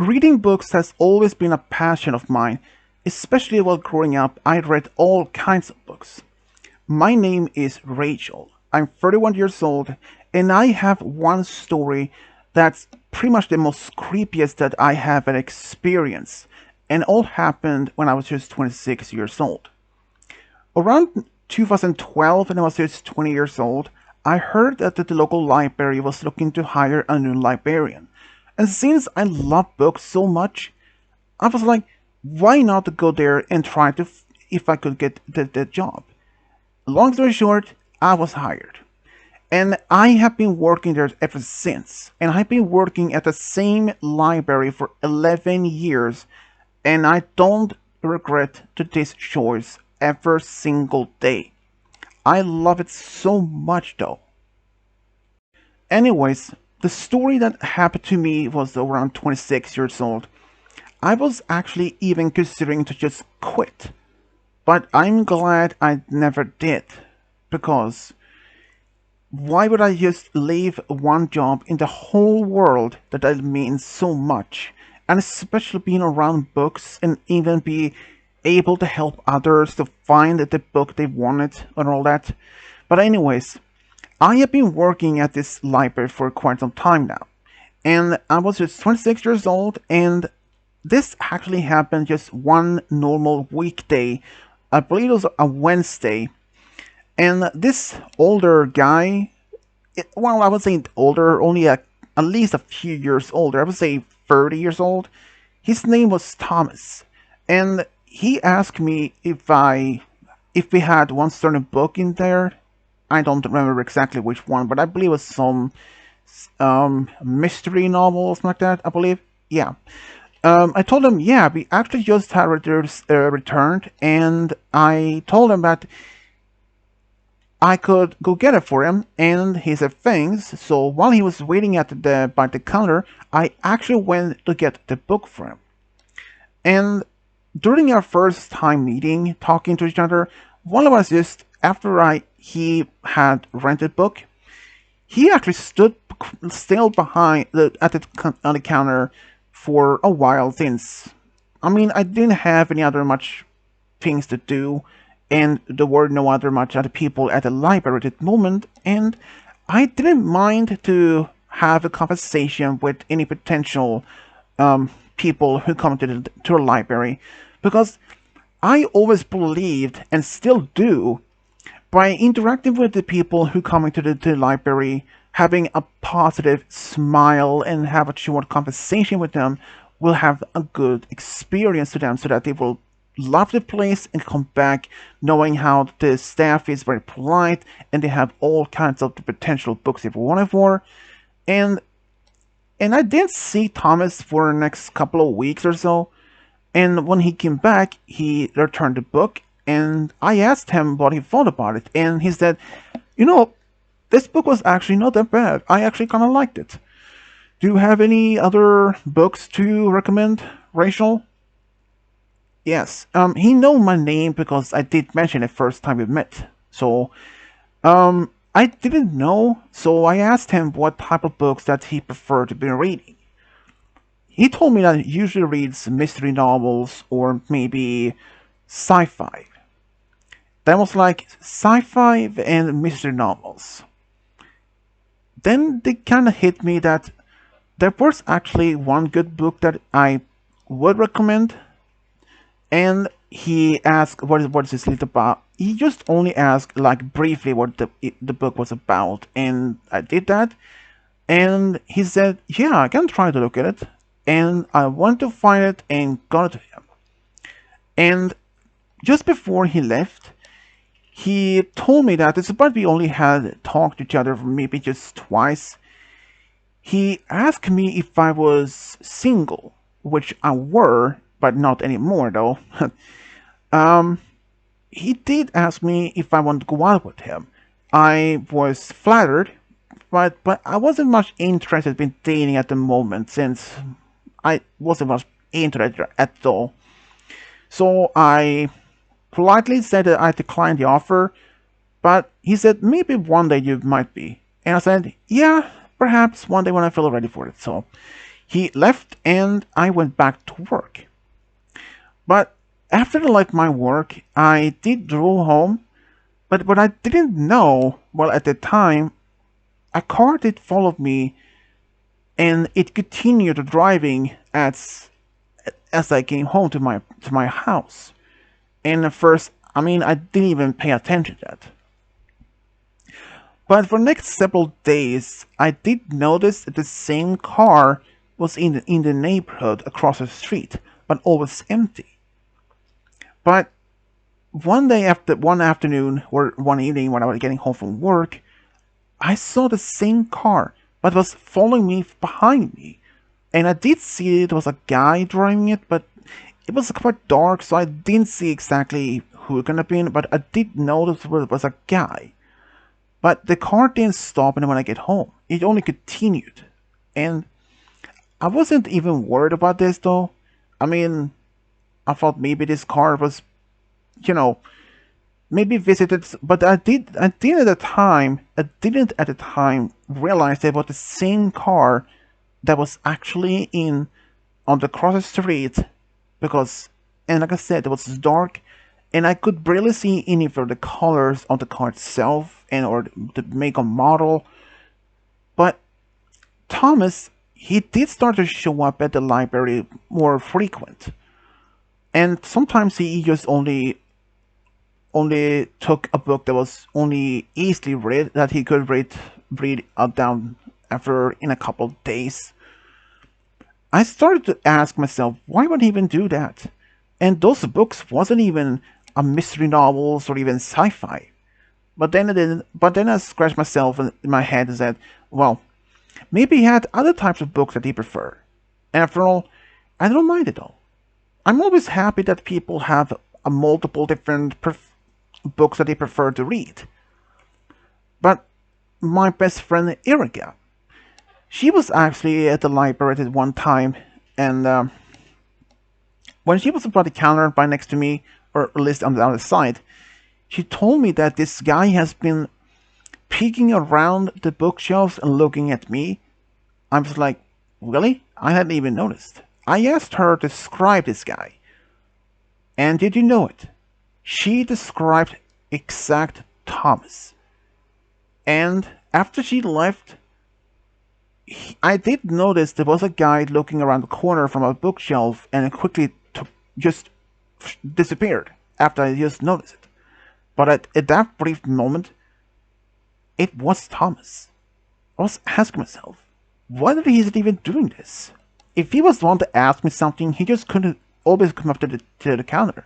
Reading books has always been a passion of mine, especially while growing up. I read all kinds of books. My name is Rachel. I'm 31 years old, and I have one story that's pretty much the most creepiest that I have an experience, and all happened when I was just 26 years old. Around 2012, when I was just 20 years old, I heard that the local library was looking to hire a new librarian. And since I love books so much, I was like, why not go there and try to if I could get the job. Long story short, I was hired. And I have been working there ever since. And I've been working at the same library for 11 years. And I don't regret to this choice every single day. I love it so much though. Anyways, the story that happened to me was around 26 years old. I was actually even considering to just quit. But I'm glad I never did. Because why would I just leave one job in the whole world that means so much? And especially being around books and even be able to help others to find the book they wanted and all that. But anyways, I have been working at this library for quite some time now. And I was just 26 years old, and this actually happened just one normal weekday. I believe it was a Wednesday. And this older guy, well, I would say older, only at least a few years older. I would say 30 years old. His name was Thomas. And he asked me if we had one certain book in there. I don't remember exactly which one, but I believe it was some mystery novel or something like that, I believe. Yeah. I told him, yeah, we actually just had returned, and I told him that I could go get it for him, and he said thanks. So while he was waiting at by the counter, I actually went to get the book for him. And during our first time meeting, talking to each other, one of us just after he had rented book, he actually stood still behind on the counter for a while since I mean I didn't have any other much things to do, and there were no other much other people at the library at the moment, and I didn't mind to have a conversation with any potential people who come to the library, because I always believed and still do by interacting with the people who come into the library, having a positive smile and have a short conversation with them will have a good experience to them so that they will love the place and come back knowing how the staff is very polite and they have all kinds of the potential books if we want it for. And I didn't see Thomas for the next couple of weeks or so. And when he came back, he returned the book, and I asked him what he thought about it, and he said, you know, this book was actually not that bad. I actually kind of liked it. Do you have any other books to recommend, Rachel? Yes. He know my name because I did mention it first time we met. So, I didn't know, so I asked him what type of books that he preferred to be reading. He told me that he usually reads mystery novels or maybe sci-fi. That was like sci-fi and mystery novels. Then they kind of hit me that there was actually one good book that I would recommend. And he asked what is this about. He just only asked like briefly what the book was about, and I did that. And he said, yeah, I can try to look at it. And I went to find it and got it to him. And just before he left, he told me that despite we only had talked to each other maybe just twice, he asked me if I was single, which I were, but not anymore though. He did ask me if I wanted to go out with him. I was flattered, but I wasn't much interested in dating at the moment since I wasn't much interested at all. So I politely said that I declined the offer, but he said maybe one day you might be. And I said, yeah, perhaps one day when I feel ready for it. So He left and I went back to work. But after like my work, I did drove home. But what I didn't know, well, at the time, a car did follow me, and it continued driving as I came home to my house. And at first, I mean, I didn't even pay attention to that. But for the next several days, I did notice that the same car was in the neighborhood across the street, but always empty. But one afternoon or one evening when I was getting home from work, I saw the same car, but it was following me behind me. And I did see it was a guy driving it, but it was quite dark, so I didn't see exactly who it could have been, but I did notice it was a guy. But the car didn't stop and when I get home. It only continued. And I wasn't even worried about this though. I mean, I thought maybe this car was, you know, maybe visited, but I didn't at the time realize that it was the same car that was actually in on the cross the street because, and like I said, it was dark and I could barely see any of the colors on the car itself and or the make or model. But Thomas, he did start to show up at the library more frequent, and sometimes he just only took a book that was only easily read that he could read down after in a couple of days. I started to ask myself why would he even do that? And those books wasn't even a mystery novels or even sci-fi. But then I scratched myself in my head and said, well, maybe he had other types of books that he preferred. And after all, I don't mind it all. I'm always happy that people have a multiple different books that they prefer to read. But my best friend Erica, she was actually at the library at one time, and when she was about the counter right next to me, or at least on the other side, she told me that this guy has been peeking around the bookshelves and looking at me. I was like, really? I hadn't even noticed. I asked her to describe this guy. And did you know it? She described exact Thomas. And after she left, I did notice there was a guy looking around the corner from a bookshelf and it quickly just disappeared after I just noticed it. But at that brief moment, it was Thomas. I was asking myself, why did he even doing this? If he was the one to ask me something, he just couldn't always come up to the counter.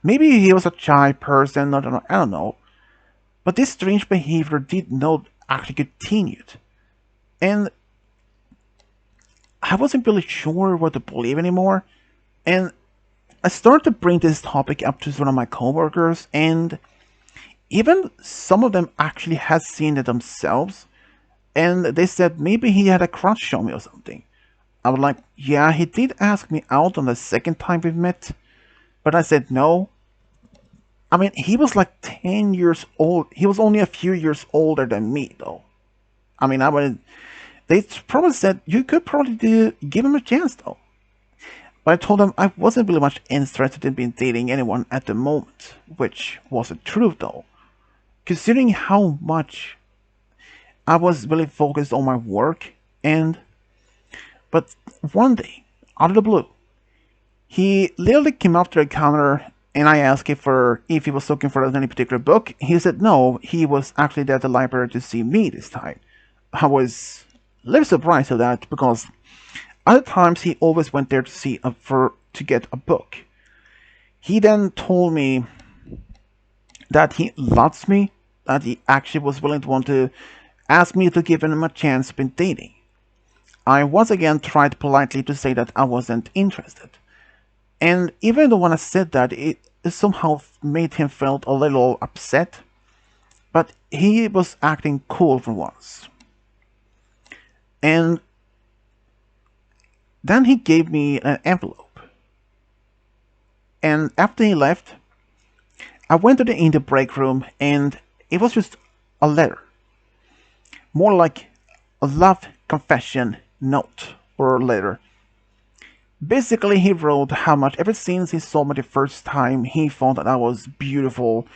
Maybe he was a shy person, I don't know. But this strange behavior did not actually continued. And I wasn't really sure what to believe anymore. And I started to bring this topic up to one of my coworkers, and even some of them actually had seen it themselves. And they said maybe he had a crush on me or something. I was like, yeah, he did ask me out on the second time we met. But I said no. I mean, he was like 10 years old. He was only a few years older than me, though. I mean, they probably said you could probably give him a chance, though. But I told them I wasn't really much interested in being dating anyone at the moment, which wasn't true, though. Considering how much I was really focused on my work, but one day, out of the blue, he literally came up to the counter and I asked if he was looking for any particular book. He said no, he was actually there at the library to see me this time. I was a little surprised at that because other times he always went there to to get a book. He then told me that he loves me, that he actually was willing to want to ask me to give him a chance in dating. I once again tried politely to say that I wasn't interested. And even though when I said that, it somehow made him felt a little upset. But he was acting cool for once. And then he gave me an envelope. And after he left, I went to in the break room and it was just a letter. More like a love confession note or letter. Basically, he wrote how much ever since he saw me the first time, he thought that I was beautiful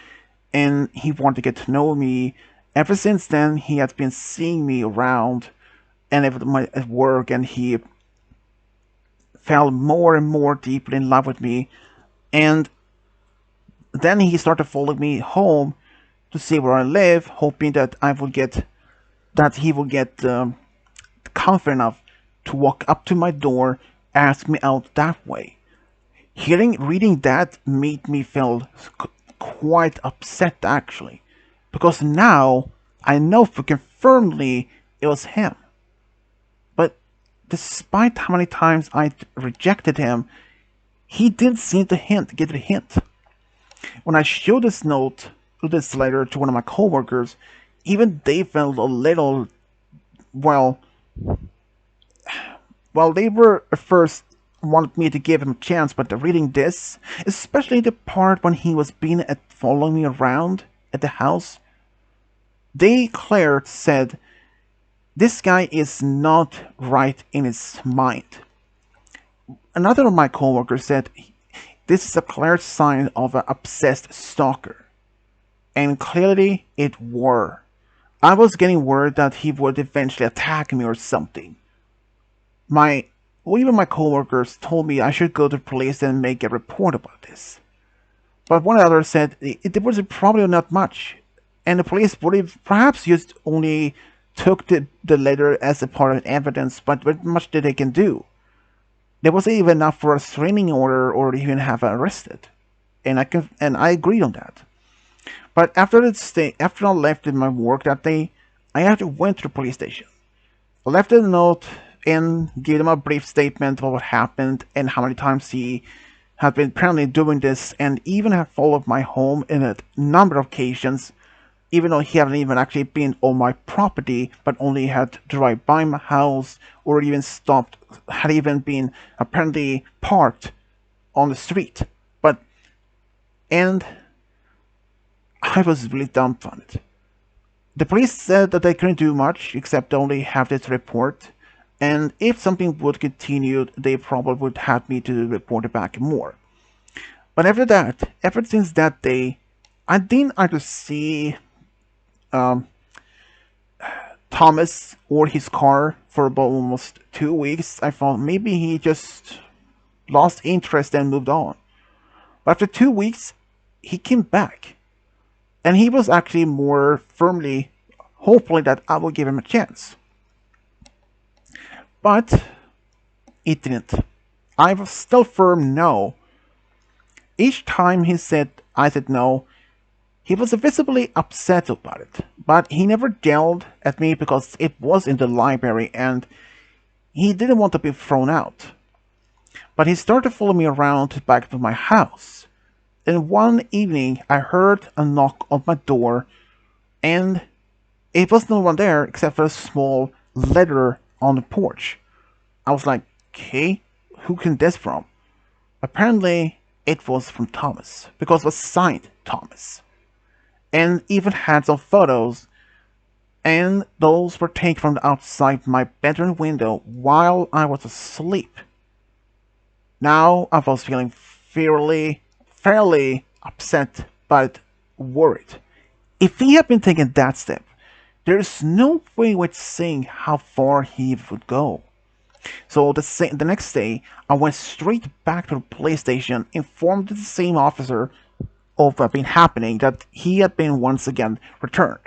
and he wanted to get to know me. Ever since then, he has been seeing me around and at work, and he fell more and more deeply in love with me. And then he started following me home to see where I live, hoping that he would get confident enough to walk up to my door, ask me out that way. Reading that made me feel quite upset actually, because now I know for confirmedly it was him. But despite how many times I rejected him, he did seem to give a hint. When I showed this letter to one of my coworkers, even they felt a little, well, they were at first wanted me to give him a chance, but reading this, especially the part when he was following me around at the house, they said, this guy is not right in his mind. Another of my coworkers said, this is a clear sign of an obsessed stalker. And clearly it were. I was getting worried that he would eventually attack me or something. Even my coworkers told me I should go to the police and make a report about this. But one other said it was probably not much, and the police would have perhaps just only took the letter as a part of evidence, but what much did they can do? There wasn't even enough for a restraining order or even have arrested, and I agreed on that. But after I left in my work that day, I actually went to the police station. I left a note and gave him a brief statement of what happened and how many times he had been apparently doing this, and even had followed my home in a number of occasions, even though he hadn't even actually been on my property, but only had to drive by my house or even had even been apparently parked on the street. And I was really dumbfounded. The police said that they couldn't do much except only have this report, and if something would continue, they probably would have me to report it back more. But ever since that day, I didn't either see um, Thomas or his car for about almost 2 weeks. I thought maybe he just lost interest and moved on. But after 2 weeks, he came back, and he was actually more firmly hopeful that I would give him a chance. But it didn't. I was still firm no. Each time I said no, he was visibly upset about it, but he never yelled at me because it was in the library and he didn't want to be thrown out. But he started following me around back to my house. And one evening I heard a knock on my door, and it was no one there except for a small letter on the porch. I was like, okay, who can this from? Apparently it was from Thomas, because it was signed Thomas. And even had some photos, and those were taken from outside my bedroom window while I was asleep. Now I was feeling fairly upset but worried. If he had been taking that step, there's no way with saying how far he would go. So the next day, I went straight back to the police station, informed the same officer of what had been happening, that he had been once again returned.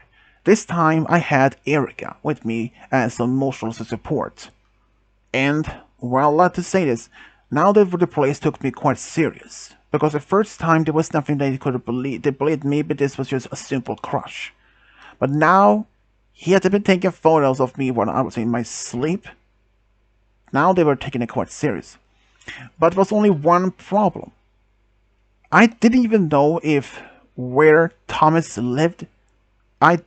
This time I had Erica with me as emotional support. And, well, I'd like to say this, now the police took me quite serious. Because the first time there was nothing they could believe. They believed maybe this was just a simple crush. But now, he had been taking photos of me when I was in my sleep. Now they were taking it quite serious. But there was only one problem. I didn't even know where Thomas lived. I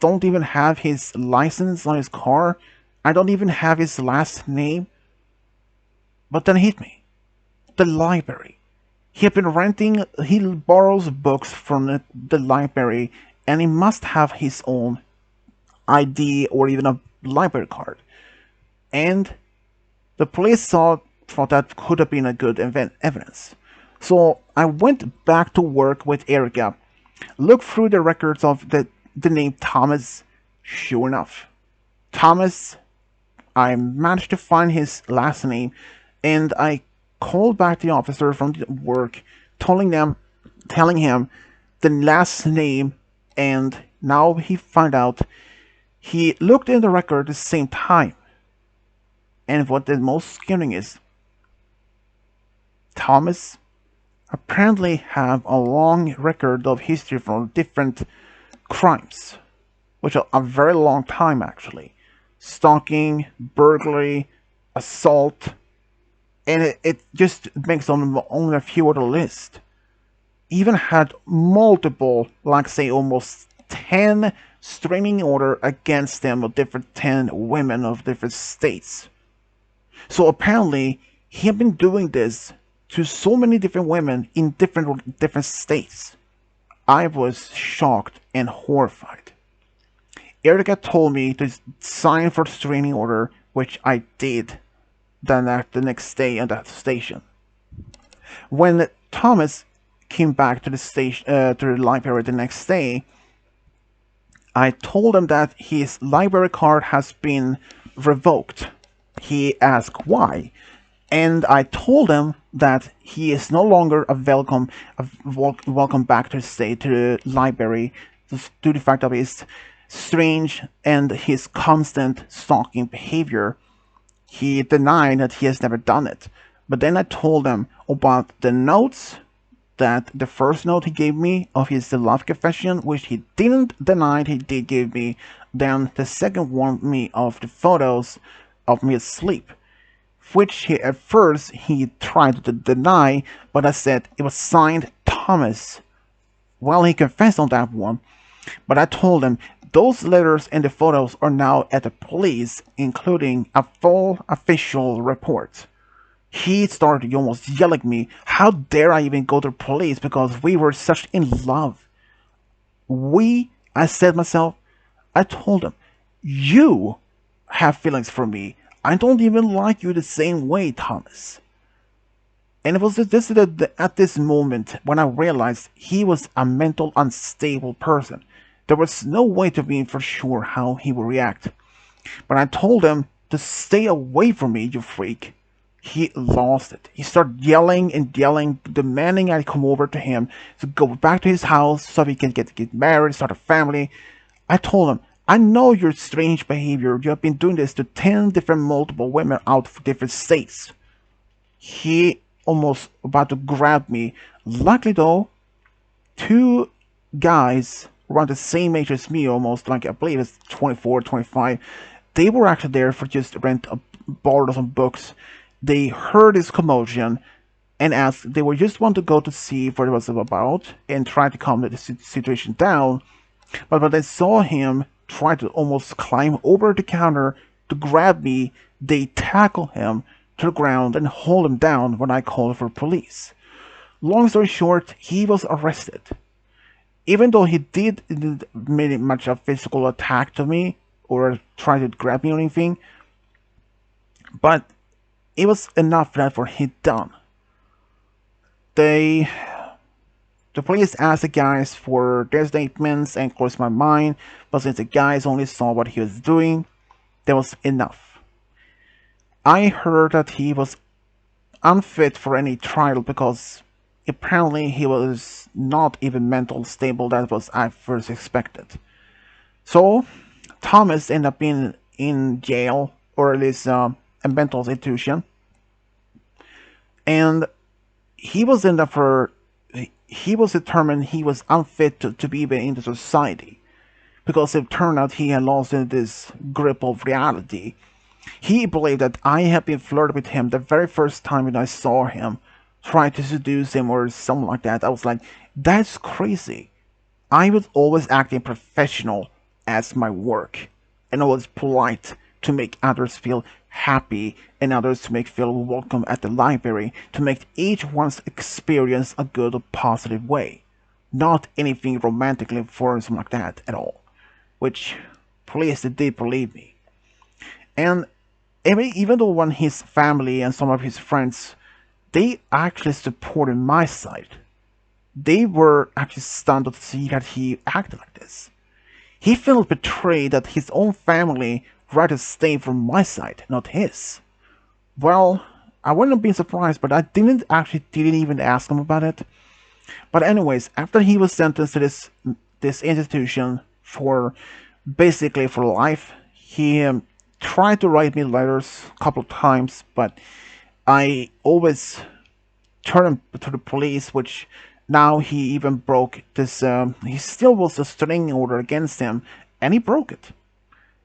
don't even have his license on his car. I don't even have his last name. But then it hit me. The library. He borrows books from the library, and he must have his own ID or even a library card. And The police thought that could have been a good evidence. So I went back to work with Erica, looked through the records of the name Thomas. Sure enough, Thomas, I managed to find his last name, and I called back the officer from the work, telling him the last name, and now he found out he looked in the record at the same time. And what the most scary is, Thomas apparently have a long record of history for different crimes, which are a very long time actually. Stalking, burglary, assault, and it just makes on only a few on the list. Even had multiple, like say almost 10 streaming order against them of different 10 women of different states. So apparently he had been doing this to so many different women in different states. I was shocked and horrified. Erica told me to sign for the streaming order, which I did the next day at that station. When Thomas came back to the station to the library the next day, I told him that his library card has been revoked. He asked why, and I told him that he is no longer welcome back to the library due to the fact of his strange and his constant stalking behavior. He denied that he has never done it, but then I told him about the notes, that the first note he gave me of his love confession, which he didn't deny he did give me, then the second one me of the photos of me asleep, which at first he tried to deny, but I said it was signed Thomas. Well, he confessed on that one, but I told him those letters and the photos are now at the police, including a full official report. He started almost yelling at me, how dare I even go to the police because we were such in love. I said myself, I told him, you have feelings for me. I don't even like you the same way, Thomas. And it was this at this moment when I realized he was a mental unstable person. There was no way to be for sure how he would react. But I told him to stay away from me, you freak. He lost it. He started yelling and yelling, demanding I come over to him to go back to his house so he can get married, start a family. I told him, I know your strange behavior. You have been doing this to 10 different multiple women out of different states. He almost about to grab me. Luckily though, two guys around the same age as me, almost like I believe it's 24, 25. They were actually there for just borrow some books. They heard his commotion and asked. They were just want to go to see what it was about and try to calm the situation down. But when they saw him try to almost climb over the counter to grab me, they tackle him to the ground and hold him down when I called for police. Long story short, he was arrested. Even though he didn't make much of a physical attack to me or try to grab me or anything, but it was enough that for he done. The police asked the guys for their statements and closed my mind, but since the guys only saw what he was doing, that was enough. I heard that he was unfit for any trial because apparently he was not even mentally stable. That was I first expected. So Thomas ended up being in jail, or at least a mental institution, and he was in there for. He was determined he was unfit to be even in the society because it turned out he had lost this grip of reality. He believed that I had been flirting with him the very first time when I saw him, trying to seduce him or something like that. I was like, that's crazy. I was always acting professional as my work, and I was polite to make others feel happy and others to make feel welcome at the library, to make each one's experience a good or positive way. Not anything romantically or something like that at all. Which police did believe me. And Even though when his family and some of his friends, they actually supported my side. They were actually stunned to see that he acted like this. He felt betrayed that his own family rather stay from my side, not his. Well, I wouldn't have been surprised, but I didn't even ask him about it. But anyways, after he was sentenced to this institution for basically for life, he tried to write me letters a couple of times, but I always turned him to the police, which now he even broke this. He still was a restraining order against him, and he broke it.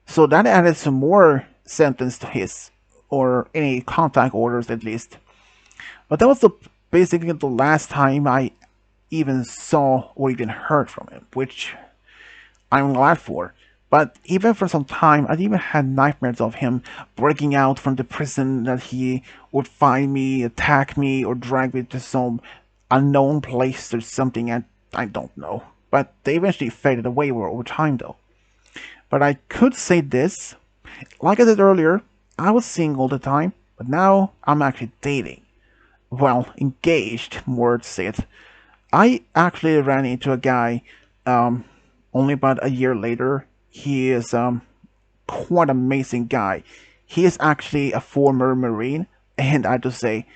So that added some more sentence to his, or any contact orders at least. But that was basically the last time I even saw or even heard from him, which I'm glad for. But even for some time, I even had nightmares of him breaking out from the prison, that he would find me, attack me, or drag me to some unknown place or something, and I don't know. But they eventually faded away over time, though. But I could say this, like I said earlier, I was single all the time, but now I'm actually dating. Well, engaged, more to say it. I actually ran into a guy um, only about a year later. He is quite an amazing guy. He is actually a former Marine, and I have to say,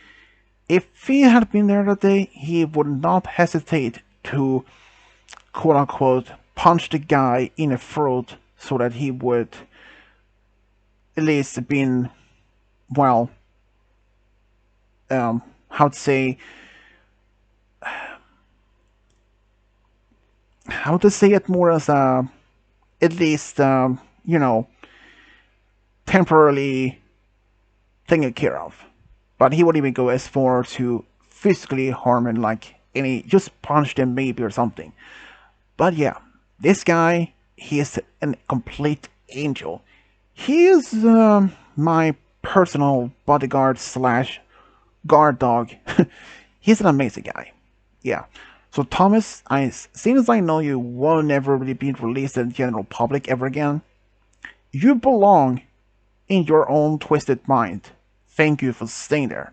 if he had been there that day, he would not hesitate to quote unquote punch the guy in the throat so that he would at least been, well, how to say, how to say it more as a, at least, temporarily taken care of. But he wouldn't even go as far to physically harm him, like any, just punch them maybe or something. But yeah, this guy, he is a complete angel. He is my personal bodyguard slash guard dog. He's an amazing guy. Yeah. So Thomas, seeing as I know you will never really be released to the general public ever again, you belong in your own twisted mind. Thank you for staying there.